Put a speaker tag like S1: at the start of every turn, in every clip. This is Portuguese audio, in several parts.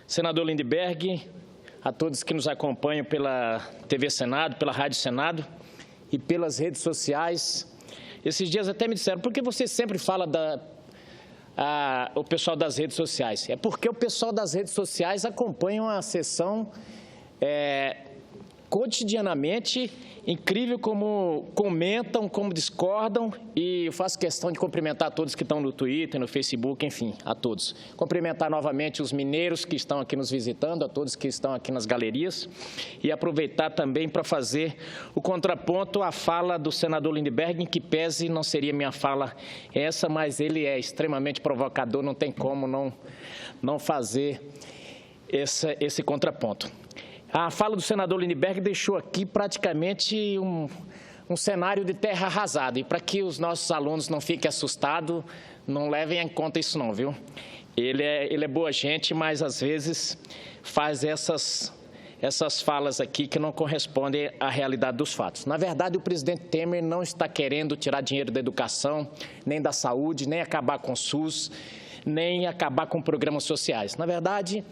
S1: senador Lindbergh, a todos que nos acompanham pela TV Senado, pela Rádio Senado e pelas redes sociais. Esses dias até me disseram, por que você sempre fala o pessoal das redes sociais? É porque o pessoal das redes sociais acompanha a sessão cotidianamente. Incrível como comentam, como discordam, e eu faço questão de cumprimentar todos que estão no Twitter, no Facebook, enfim, a todos. Cumprimentar novamente os mineiros que estão aqui nos visitando, a todos que estão aqui nas galerias, e aproveitar também para fazer o contraponto à fala do senador Lindbergh, em que pese não seria minha fala essa, mas ele é extremamente provocador, não tem como não fazer esse contraponto. A fala do senador Lindbergh deixou aqui praticamente um cenário de terra arrasada. E para que os nossos alunos não fiquem assustados, não levem em conta isso não, viu? Ele é boa gente, mas às vezes faz essas falas aqui que não correspondem à realidade dos fatos. Na verdade, o presidente Temer não está querendo tirar dinheiro da educação, nem da saúde, nem acabar com o SUS, nem acabar com programas sociais. Na verdade,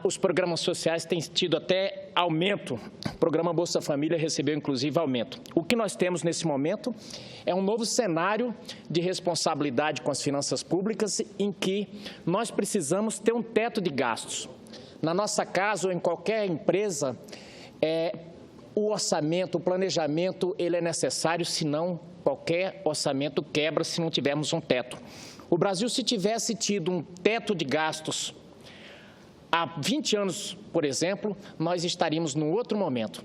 S1: os programas sociais têm tido até aumento. O programa Bolsa Família recebeu, inclusive, aumento. O que nós temos nesse momento é um novo cenário de responsabilidade com as finanças públicas, em que nós precisamos ter um teto de gastos. Na nossa casa ou em qualquer empresa, o orçamento, o planejamento, ele é necessário, senão qualquer orçamento quebra se não tivermos um teto. O Brasil, se tivesse tido um teto de gastos há 20 anos, por exemplo, nós estaríamos num outro momento,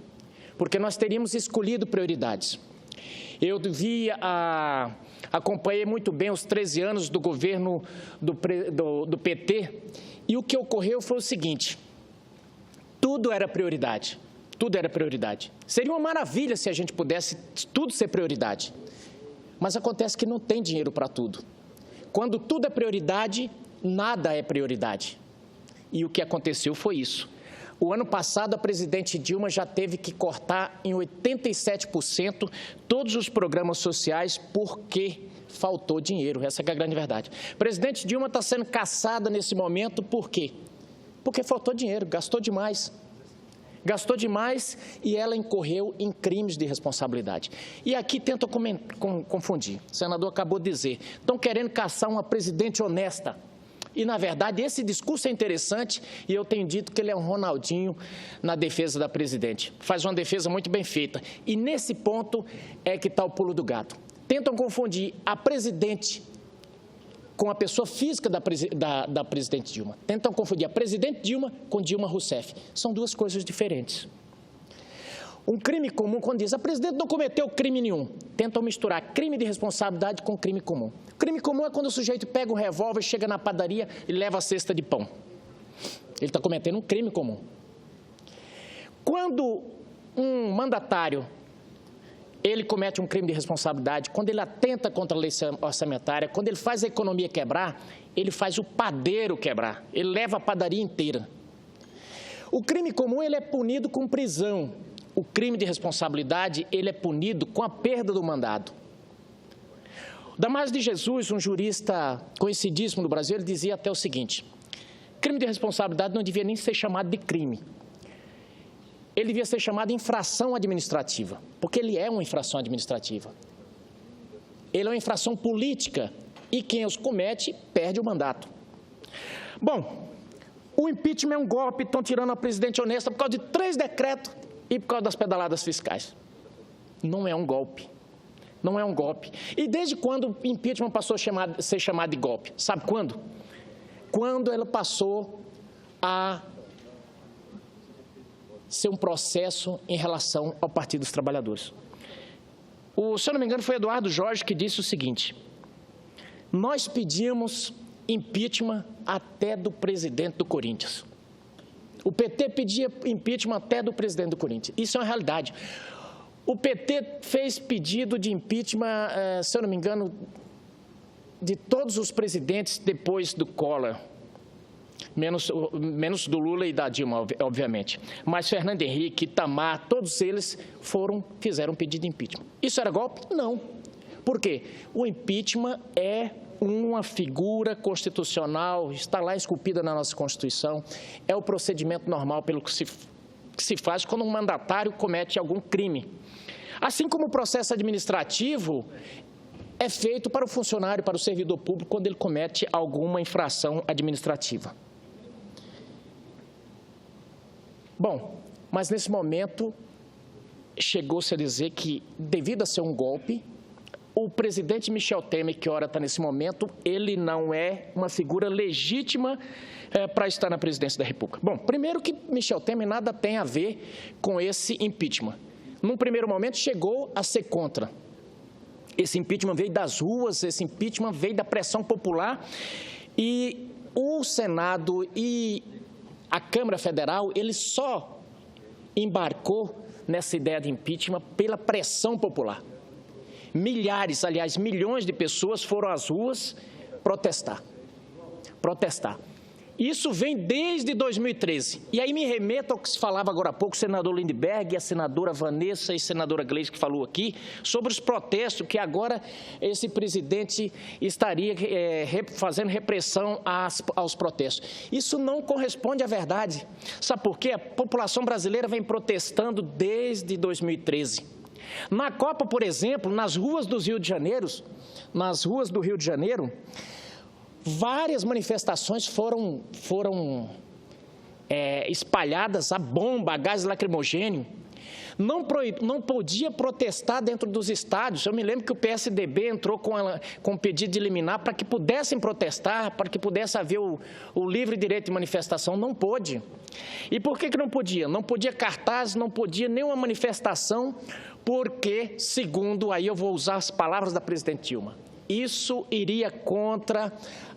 S1: porque nós teríamos escolhido prioridades. Eu acompanhei muito bem os 13 anos do governo do PT, e o que ocorreu foi o seguinte: tudo era prioridade, tudo era prioridade. Seria uma maravilha se a gente pudesse tudo ser prioridade, mas acontece que não tem dinheiro para tudo. Quando tudo é prioridade, nada é prioridade. E o que aconteceu foi isso. O ano passado, a presidente Dilma já teve que cortar em 87% todos os programas sociais porque faltou dinheiro. Essa é a grande verdade. A presidente Dilma está sendo caçada nesse momento por quê? Porque faltou dinheiro, gastou demais. Gastou demais e ela incorreu em crimes de responsabilidade. E aqui tentam confundir. O senador acabou de dizer, estão querendo caçar uma presidente honesta. E, na verdade, esse discurso é interessante e eu tenho dito que ele é um Ronaldinho na defesa da presidente. Faz uma defesa muito bem feita. E, nesse ponto, é que está o pulo do gato. Tentam confundir a presidente com a pessoa física da presidente Dilma. Tentam confundir a presidente Dilma com Dilma Rousseff. São duas coisas diferentes. Um crime comum, quando diz, a presidente não cometeu crime nenhum. Tentam misturar crime de responsabilidade com crime comum. Crime comum é quando o sujeito pega um revólver, chega na padaria e leva a cesta de pão. Ele está cometendo um crime comum. Quando um mandatário, ele comete um crime de responsabilidade, quando ele atenta contra a lei orçamentária, quando ele faz a economia quebrar, ele faz o padeiro quebrar. Ele leva a padaria inteira. O crime comum, ele é punido com prisão. O crime de responsabilidade, ele é punido com a perda do mandado. Damásio de Jesus, um jurista conhecidíssimo no Brasil, ele dizia até o seguinte: crime de responsabilidade não devia nem ser chamado de crime. Ele devia ser chamado de infração administrativa, porque ele é uma infração administrativa. Ele é uma infração política e quem os comete perde o mandato. Bom, o impeachment é um golpe, estão tirando a presidente honesta por causa de 3 decretos e por causa das pedaladas fiscais. Não é um golpe. Não é um golpe. E desde quando o impeachment passou a ser chamado de golpe? Sabe quando? Quando ela passou a ser um processo em relação ao Partido dos Trabalhadores. Se eu não me engano, foi Eduardo Jorge que disse o seguinte: nós pedimos impeachment até do presidente do Corinthians. O PT pedia impeachment até do presidente do Corinthians. Isso é uma realidade. O PT fez pedido de impeachment, se eu não me engano, de todos os presidentes depois do Collor, menos do Lula e da Dilma, obviamente. Mas Fernando Henrique, Itamar, todos eles fizeram pedido de impeachment. Isso era golpe? Não. Por quê? O impeachment é uma figura constitucional, está lá esculpida na nossa Constituição, é o procedimento normal pelo que se faz quando um mandatário comete algum crime. Assim como o processo administrativo é feito para o funcionário, para o servidor público, quando ele comete alguma infração administrativa. Bom, mas nesse momento chegou-se a dizer que, devido a ser um golpe, o presidente Michel Temer, que ora está nesse momento, ele não é uma figura legítima para estar na presidência da República. Bom, primeiro que Michel Temer nada tem a ver com esse impeachment. Num primeiro momento, chegou a ser contra. Esse impeachment veio das ruas, esse impeachment veio da pressão popular e o Senado e a Câmara Federal, ele só embarcou nessa ideia de impeachment pela pressão popular. Milhares, aliás, milhões de pessoas foram às ruas protestar. Isso vem desde 2013. E aí me remeto ao que se falava agora há pouco, o senador Lindbergh, a senadora Vanessa e a senadora Gleisi, que falou aqui, sobre os protestos, que agora esse presidente estaria fazendo repressão aos protestos. Isso não corresponde à verdade. Sabe por quê? A população brasileira vem protestando desde 2013. Na Copa, por exemplo, nas ruas do Rio de Janeiro, várias manifestações foram espalhadas a bomba, a gás lacrimogênio. Não podia protestar dentro dos estádios. Eu me lembro que o PSDB entrou com um pedido de liminar para que pudessem protestar, para que pudesse haver o livre direito de manifestação. Não pôde. E por que não podia? Não podia cartaz, não podia nenhuma manifestação, porque, segundo, aí eu vou usar as palavras da presidente Dilma, isso iria contra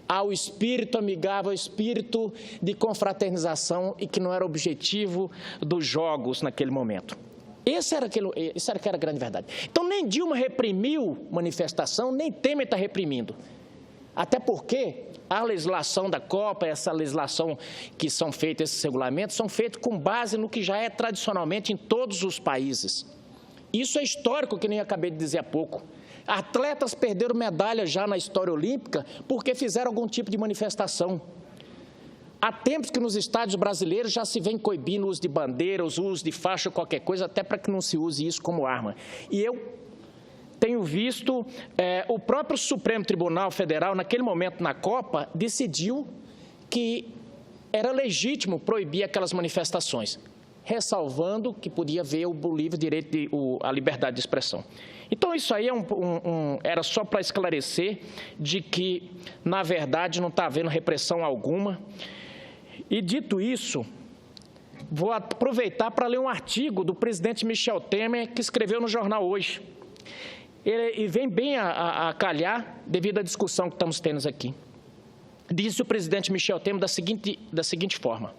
S1: ao espírito amigável, ao espírito de confraternização e que não era objetivo dos jogos naquele momento. Essa era a grande verdade. Então, nem Dilma reprimiu manifestação, nem Temer está reprimindo. Até porque a legislação da Copa, essa legislação que são feitos, esses regulamentos, são feitos com base no que já é tradicionalmente em todos os países. Isso é histórico, que nem eu acabei de dizer há pouco. Atletas perderam medalha já na história olímpica porque fizeram algum tipo de manifestação. Há tempos que nos estádios brasileiros já se vem coibindo o uso de bandeira, o uso de faixa, qualquer coisa, até para que não se use isso como arma. E eu tenho visto, o próprio Supremo Tribunal Federal, naquele momento na Copa, decidiu que era legítimo proibir aquelas manifestações, ressalvando que podia haver o livre direito, a liberdade de expressão. Então, isso aí era só para esclarecer de que, na verdade, não está havendo repressão alguma. E, dito isso, vou aproveitar para ler um artigo do presidente Michel Temer, que escreveu no jornal Hoje. E vem bem a calhar devido à discussão que estamos tendo aqui. Disse o presidente Michel Temer da seguinte forma: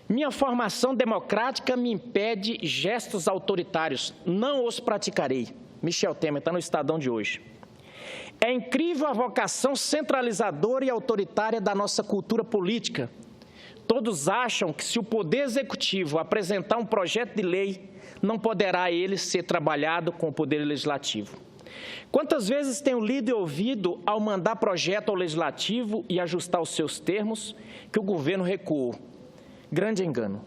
S1: minha formação democrática me impede gestos autoritários, não os praticarei. Michel Temer está no Estadão de hoje. É incrível a vocação centralizadora e autoritária da nossa cultura política. Todos acham que se o Poder Executivo apresentar um projeto de lei, não poderá ele ser trabalhado com o Poder Legislativo. Quantas vezes tenho lido e ouvido, ao mandar projeto ao Legislativo e ajustar os seus termos, que o governo recuou. Grande engano.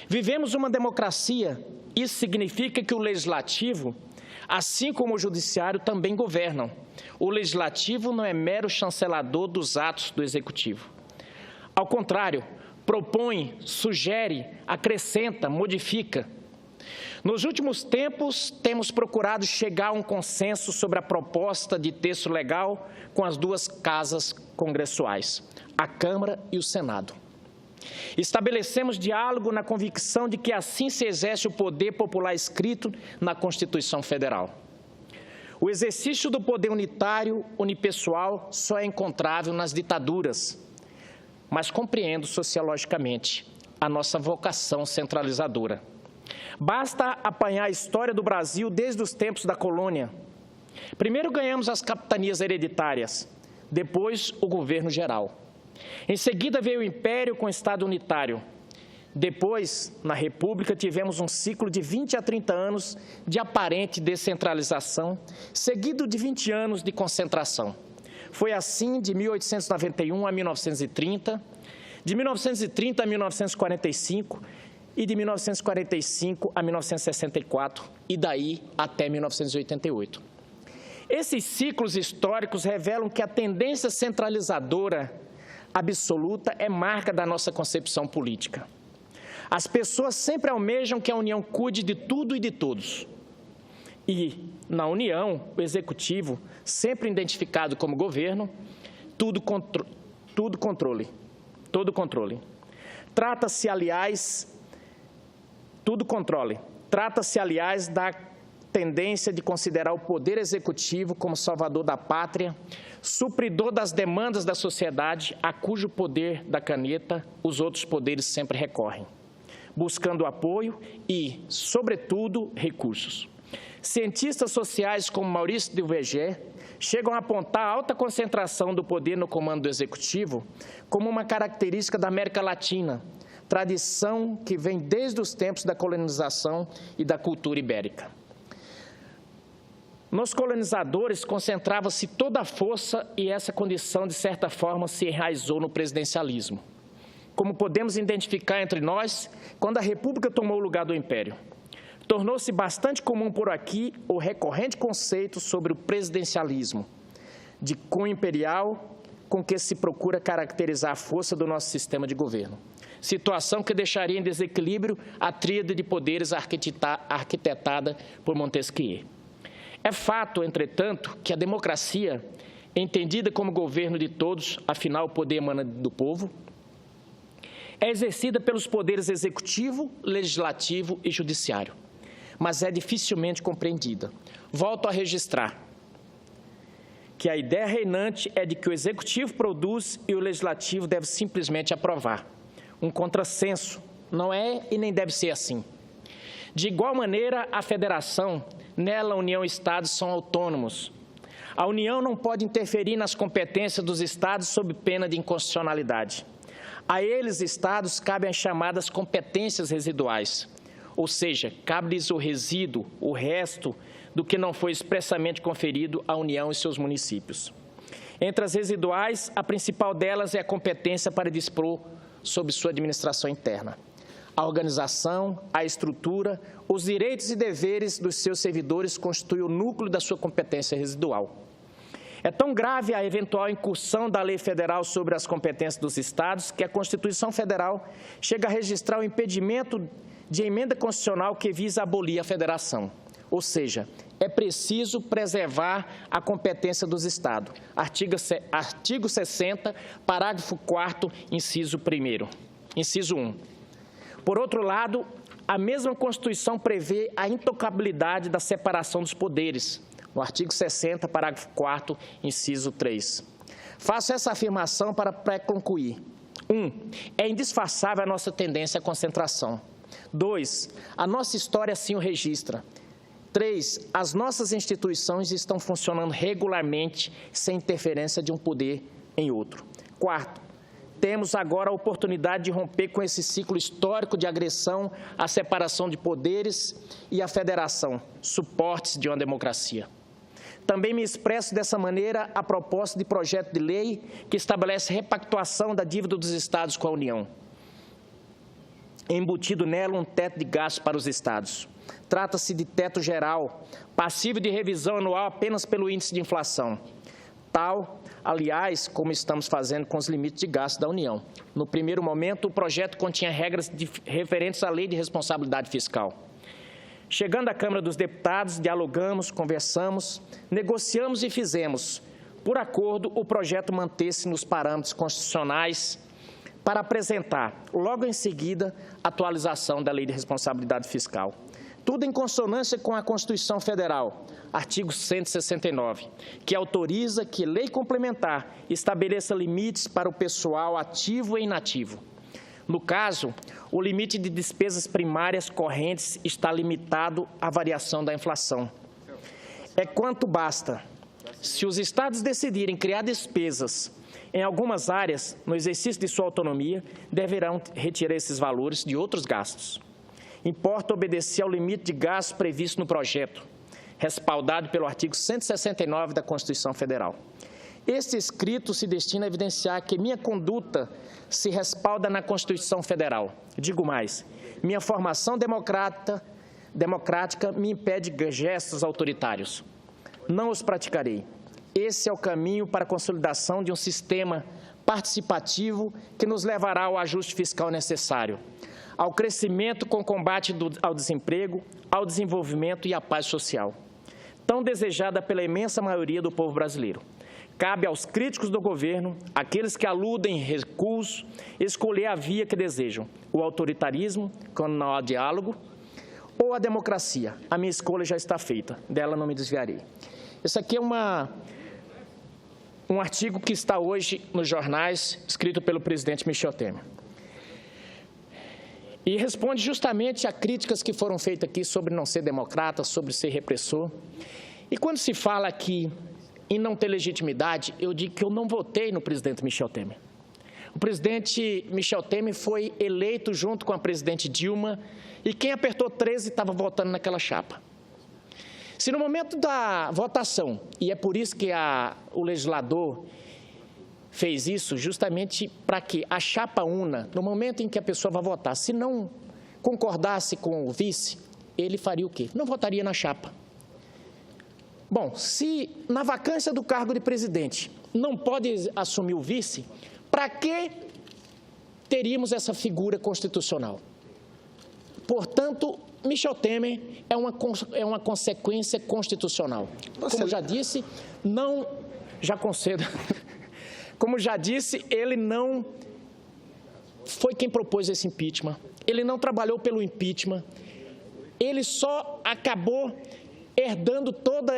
S1: Vivemos uma democracia. Isso significa que o Legislativo, assim como o Judiciário, também governam. O Legislativo não é mero chancelador dos atos do Executivo. Ao contrário, propõe, sugere, acrescenta, modifica. Nos últimos tempos, temos procurado chegar a um consenso sobre a proposta de texto legal com as duas casas congressuais, a Câmara e o Senado. Estabelecemos diálogo na convicção de que assim se exerce o poder popular escrito na Constituição Federal. O exercício do poder unitário, unipessoal, só é encontrável nas ditaduras, mas compreendo sociologicamente a nossa vocação centralizadora. Basta apanhar a história do Brasil desde os tempos da colônia. Primeiro ganhamos as capitanias hereditárias, depois o governo geral. Em seguida veio o Império com o Estado unitário. Depois, na República, tivemos um ciclo de 20 a 30 anos de aparente descentralização, seguido de 20 anos de concentração. Foi assim de 1891 a 1930, de 1930 a 1945 e de 1945 a 1964 e daí até 1988. Esses ciclos históricos revelam que a tendência centralizadora absoluta é marca da nossa concepção política. As pessoas sempre almejam que a União cuide de tudo e de todos. E, na União, o Executivo, sempre identificado como governo, todo controle. Trata-se, aliás, da tendência de considerar o Poder Executivo como salvador da pátria, supridor das demandas da sociedade, a cujo poder da caneta os outros poderes sempre recorrem, buscando apoio e, sobretudo, recursos. Cientistas sociais como Maurice Duverger chegam a apontar a alta concentração do poder no comando do Executivo como uma característica da América Latina, tradição que vem desde os tempos da colonização e da cultura ibérica. Nos colonizadores concentrava-se toda a força e essa condição, de certa forma, se enraizou no presidencialismo, como podemos identificar entre nós quando a República tomou o lugar do Império. Tornou-se bastante comum por aqui o recorrente conceito sobre o presidencialismo, de cunho imperial, com que se procura caracterizar a força do nosso sistema de governo. Situação que deixaria em desequilíbrio a tríade de poderes arquitetada por Montesquieu. É fato, entretanto, que a democracia, entendida como governo de todos, afinal o poder emana do povo, é exercida pelos poderes executivo, legislativo e judiciário, mas é dificilmente compreendida. Volto a registrar que a ideia reinante é de que o executivo produz e o legislativo deve simplesmente aprovar. Um contrassenso, não é e nem deve ser assim. De igual maneira, a federação, nela a União e Estados são autônomos. A União não pode interferir nas competências dos Estados sob pena de inconstitucionalidade. A eles, Estados, cabem as chamadas competências residuais, ou seja, cabe-lhes o resíduo, o resto do que não foi expressamente conferido à União e seus municípios. Entre as residuais, a principal delas é a competência para dispor sobre sua administração interna. A organização, a estrutura, os direitos e deveres dos seus servidores constituem o núcleo da sua competência residual. É tão grave a eventual incursão da lei federal sobre as competências dos Estados que a Constituição Federal chega a registrar o impedimento de emenda constitucional que visa abolir a federação. Ou seja, é preciso preservar a competência dos Estados. Artigo 60, parágrafo 4º, inciso 1. Por outro lado, a mesma Constituição prevê a intocabilidade da separação dos poderes, no artigo 60, parágrafo 4º, inciso 3. Faço essa afirmação para pré-concluir. 1. É indisfarçável a nossa tendência à concentração. 2. A nossa história assim o registra. 3. As nossas instituições estão funcionando regularmente, sem interferência de um poder em outro. 4. Temos agora a oportunidade de romper com esse ciclo histórico de agressão à separação de poderes e à federação, suportes de uma democracia. Também me expresso dessa maneira a proposta de projeto de lei que estabelece repactuação da dívida dos Estados com a União, embutido nela um teto de gastos para os Estados. Trata-se de teto geral, passível de revisão anual apenas pelo índice de inflação. Tal, aliás, como estamos fazendo com os limites de gasto da União. No primeiro momento, o projeto continha regras referentes à Lei de Responsabilidade Fiscal. Chegando à Câmara dos Deputados, dialogamos, conversamos, negociamos e fizemos, por acordo, o projeto manter-se nos parâmetros constitucionais para apresentar, logo em seguida, a atualização da Lei de Responsabilidade Fiscal. Tudo em consonância com a Constituição Federal, artigo 169, que autoriza que lei complementar estabeleça limites para o pessoal ativo e inativo. No caso, o limite de despesas primárias correntes está limitado à variação da inflação. É quanto basta. Se os Estados decidirem criar despesas em algumas áreas, no exercício de sua autonomia, deverão retirar esses valores de outros gastos. Importa obedecer ao limite de gastos previsto no projeto, respaldado pelo artigo 169 da Constituição Federal. Este escrito se destina a evidenciar que minha conduta se respalda na Constituição Federal. Digo mais, minha formação democrática me impede gestos autoritários. Não os praticarei. Esse é o caminho para a consolidação de um sistema participativo que nos levará ao ajuste fiscal necessário, ao crescimento com combate ao desemprego, ao desenvolvimento e à paz social, tão desejada pela imensa maioria do povo brasileiro. Cabe aos críticos do governo, aqueles que aludem recuos, escolher a via que desejam, o autoritarismo, quando não há diálogo, ou a democracia. A minha escolha já está feita, dela não me desviarei. Esse aqui é um artigo que está hoje nos jornais, escrito pelo presidente Michel Temer. E responde justamente a críticas que foram feitas aqui sobre não ser democrata, sobre ser repressor. E quando se fala aqui em não ter legitimidade, eu digo que eu não votei no presidente Michel Temer. O presidente Michel Temer foi eleito junto com a presidente Dilma e quem apertou 13 estava votando naquela chapa. Se no momento da votação, e é por isso que o legislador fez isso, justamente para que a chapa una, no momento em que a pessoa vai votar, se não concordasse com o vice, ele faria o quê? Não votaria na chapa. Bom, se na vacância do cargo de presidente não pode assumir o vice, para que teríamos essa figura constitucional? Portanto, Michel Temer é uma consequência constitucional. Como já disse, como já disse, ele não foi quem propôs esse impeachment, ele não trabalhou pelo impeachment, ele só acabou herdando todo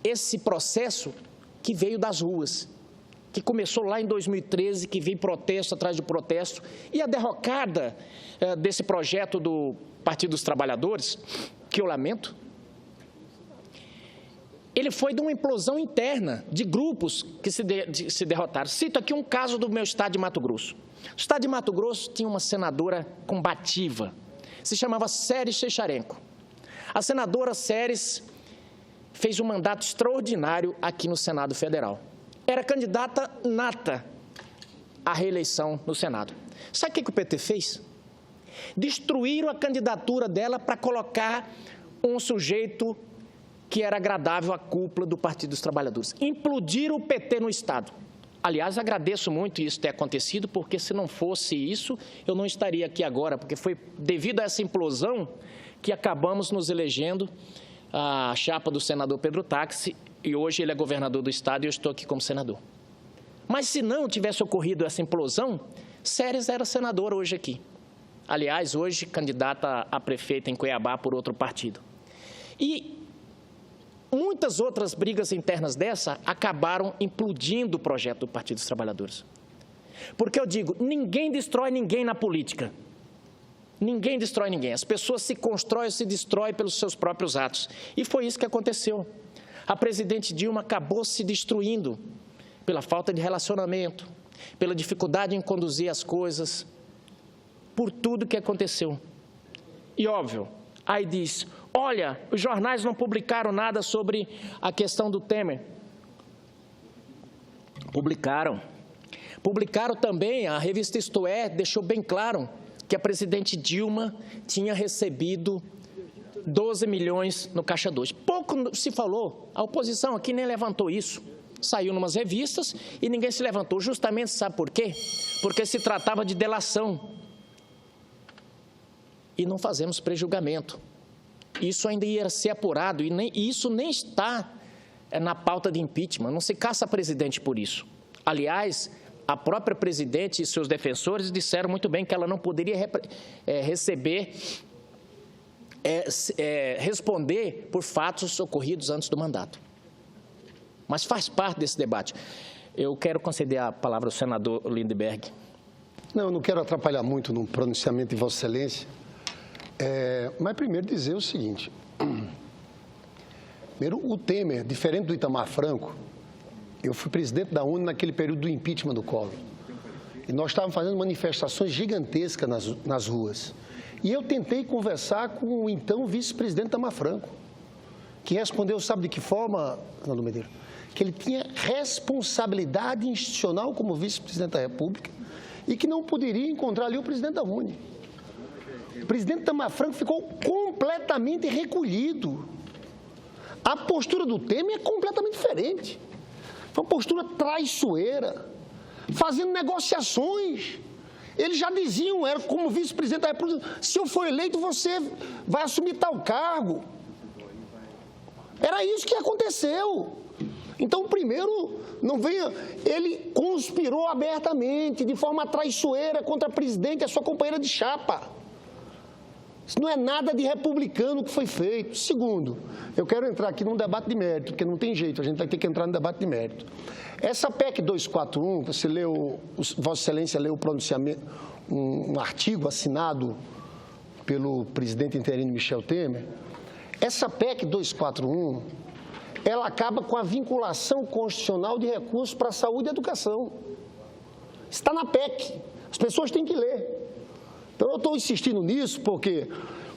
S1: esse processo que veio das ruas, que começou lá em 2013, que veio protesto atrás de protesto, e a derrocada desse projeto do Partido dos Trabalhadores, que eu lamento, ele foi de uma implosão interna de grupos que se derrotaram. Cito aqui um caso do meu estado de Mato Grosso. O estado de Mato Grosso tinha uma senadora combativa, se chamava Séries Secharenko. A senadora Séries fez um mandato extraordinário aqui no Senado Federal. Era candidata nata à reeleição no Senado. Sabe o que o PT fez? Destruíram a candidatura dela para colocar um sujeito que era agradável à cúpula do Partido dos Trabalhadores. Implodiram o PT no Estado. Aliás, agradeço muito isso ter acontecido, porque se não fosse isso, eu não estaria aqui agora, porque foi devido a essa implosão que acabamos nos elegendo a chapa do senador Pedro Táxi, e hoje ele é governador do Estado e eu estou aqui como senador. Mas se não tivesse ocorrido essa implosão, Séries era senador hoje aqui. Aliás, hoje candidata a prefeita em Cuiabá por outro partido. E muitas outras brigas internas dessa acabaram implodindo o projeto do Partido dos Trabalhadores. Porque eu digo, ninguém destrói ninguém na política. Ninguém destrói ninguém. As pessoas se constroem ou se destroem pelos seus próprios atos. E foi isso que aconteceu. A presidente Dilma acabou se destruindo pela falta de relacionamento, pela dificuldade em conduzir as coisas, por tudo que aconteceu. E óbvio, aí diz, olha, os jornais não publicaram nada sobre a questão do Temer. Publicaram. Publicaram também, a revista Isto É deixou bem claro que a presidente Dilma tinha recebido 12 milhões no Caixa 2. Pouco se falou, a oposição aqui nem levantou isso. Saiu em umas revistas e ninguém se levantou. Justamente, sabe por quê? Porque se tratava de delação. E não fazemos prejulgamento. Isso ainda ia ser apurado e isso nem está na pauta de impeachment. Não se caça presidente por isso. Aliás, a própria presidente e seus defensores disseram muito bem que ela não poderia responder por fatos ocorridos antes do mandato. Mas faz parte desse debate. Eu quero conceder a palavra ao senador Lindbergh.
S2: Não, eu não quero atrapalhar muito no pronunciamento de Vossa Excelência, mas primeiro dizer o seguinte. Primeiro, o Temer, diferente do Itamar Franco, eu fui presidente da ONU naquele período do impeachment do Collor. E nós estávamos fazendo manifestações gigantescas nas ruas. E eu tentei conversar com o então vice-presidente Itamar Franco, que respondeu, sabe de que forma, Fernando Medeiros? que ele tinha responsabilidade institucional como vice-presidente da República e que não poderia encontrar ali o presidente da UNE. O presidente Itamar Franco ficou completamente recolhido. A postura do Temer é completamente diferente. Foi uma postura traiçoeira, fazendo negociações. Eles já diziam, era como vice-presidente da República, se eu for eleito, você vai assumir tal cargo. Era isso que aconteceu. Então, primeiro, não venha... Ele conspirou abertamente, de forma traiçoeira, contra a presidente e a sua companheira de chapa. Isso não é nada de republicano que foi feito. Segundo, eu quero entrar aqui num debate de mérito, porque não tem jeito, a gente vai ter que entrar no debate de mérito. Essa PEC 241, você leu, Vossa Excelência leu o pronunciamento, um artigo assinado pelo presidente interino Michel Temer. Essa PEC 241, ela acaba com a vinculação constitucional de recursos para a saúde e educação. Está na PEC, as pessoas têm que ler. Então, eu estou insistindo nisso porque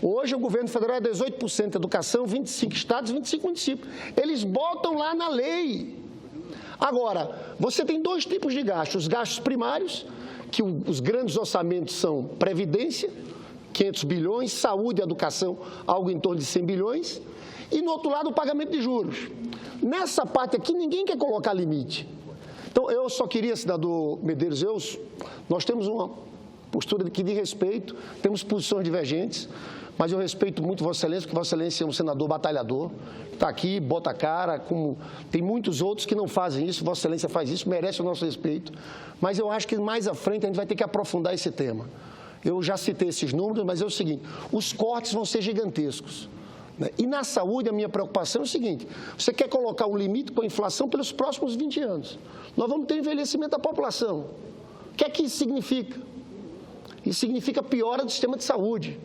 S2: hoje o governo federal é 18% de educação, 25 estados, 25 municípios. Eles botam lá na lei. Agora, você tem dois tipos de gastos. Os gastos primários, que os grandes orçamentos são previdência, 500 bilhões, saúde e educação, algo em torno de 100 bilhões. E, no outro lado, o pagamento de juros. Nessa parte aqui, ninguém quer colocar limite. Então, eu só queria, senador Medeiros, nós temos uma postura aqui de respeito, temos posições divergentes, mas eu respeito muito Vossa Excelência, porque Vossa Excelência é um senador batalhador, está aqui, bota a cara, como tem muitos outros que não fazem isso, Vossa Excelência faz isso, merece o nosso respeito, mas eu acho que mais à frente a gente vai ter que aprofundar esse tema. Eu já citei esses números, mas é o seguinte, os cortes vão ser gigantescos. E na saúde, a minha preocupação é o seguinte, você quer colocar um limite com a inflação pelos próximos 20 anos. Nós vamos ter envelhecimento da população. O que é que isso significa? Isso significa piora do sistema de saúde.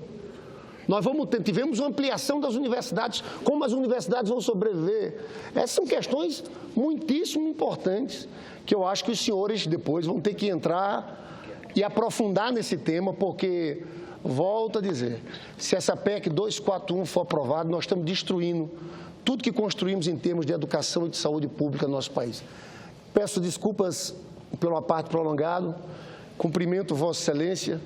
S2: Nós tivemos uma ampliação das universidades, como as universidades vão sobreviver. Essas são questões muitíssimo importantes, que eu acho que os senhores depois vão ter que entrar e aprofundar nesse tema, porque, volto a dizer, se essa PEC 241 for aprovada, nós estamos destruindo tudo que construímos em termos de educação e de saúde pública no nosso país. Peço desculpas pela parte prolongada. Cumprimento Vossa Excelência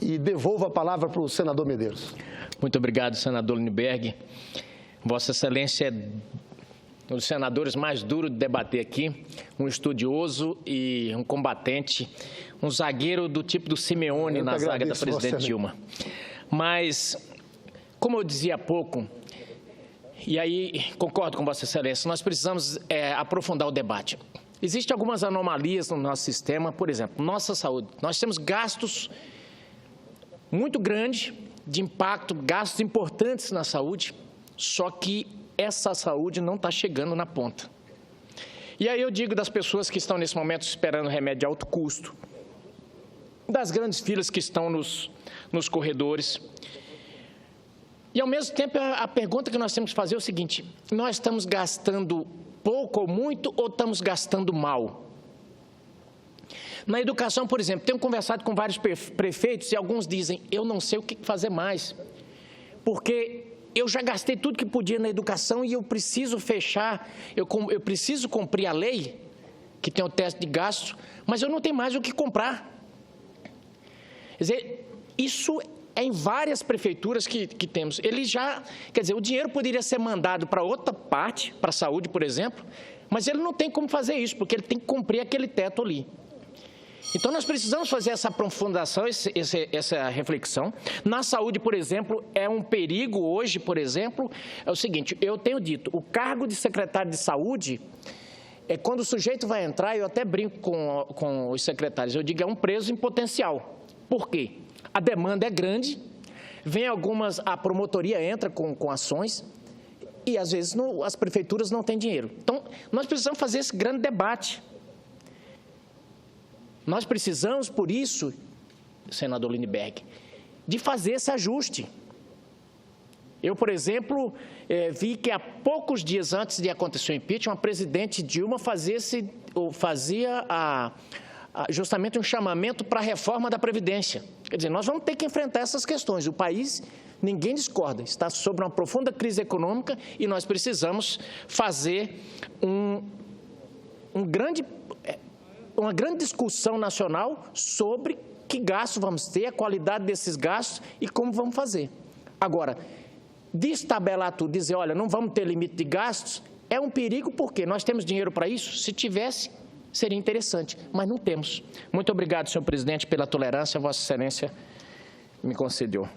S2: e devolvo a palavra para o senador Medeiros.
S1: Muito obrigado, senador Lindbergh. Vossa Excelência é um dos senadores mais duros de debater aqui, um estudioso e um combatente, um zagueiro do tipo do Simeone na zaga da presidente Dilma. Mas, como eu dizia há pouco, e aí concordo com Vossa Excelência, nós precisamos aprofundar o debate. Existem algumas anomalias no nosso sistema, por exemplo, nossa saúde. Nós temos gastos muito grandes de impacto, gastos importantes na saúde, só que essa saúde não está chegando na ponta. E aí eu digo das pessoas que estão nesse momento esperando remédio de alto custo, das grandes filas que estão nos corredores. E, ao mesmo tempo, a pergunta que nós temos que fazer é o seguinte, nós estamos gastando pouco ou muito, ou estamos gastando mal? Na educação, por exemplo, tenho conversado com vários prefeitos e alguns dizem, eu não sei o que fazer mais, porque eu já gastei tudo que podia na educação e eu preciso fechar, eu preciso cumprir a lei, que tem o teto de gasto, mas eu não tenho mais o que comprar. Quer dizer, isso é em várias prefeituras que temos. Ele já, quer dizer, o dinheiro poderia ser mandado para outra parte, para a saúde, por exemplo, mas ele não tem como fazer isso, porque ele tem que cumprir aquele teto ali. Então, nós precisamos fazer essa aprofundação, essa reflexão. Na saúde, por exemplo, é um perigo hoje, por exemplo, é o seguinte, eu tenho dito, o cargo de secretário de saúde, quando o sujeito vai entrar, eu até brinco com os secretários, eu digo, é um preso em potencial. Por quê? A demanda é grande, a promotoria entra com ações e, às vezes, as prefeituras não têm dinheiro. Então, nós precisamos fazer esse grande debate. Nós precisamos, por isso, senador Lindbergh, de fazer esse ajuste. Eu, por exemplo, vi que há poucos dias antes de acontecer o impeachment, a presidente Dilma fazia justamente um chamamento para a reforma da Previdência. Quer dizer, nós vamos ter que enfrentar essas questões. O país, ninguém discorda, está sob uma profunda crise econômica e nós precisamos fazer uma grande discussão nacional sobre que gastos vamos ter, a qualidade desses gastos e como vamos fazer. Agora, destabelar tudo, dizer, olha, não vamos ter limite de gastos, é um perigo porque nós temos dinheiro para isso? Se tivesse, seria interessante, mas não temos. Muito obrigado, senhor presidente, pela tolerância, Vossa Excelência me concedeu.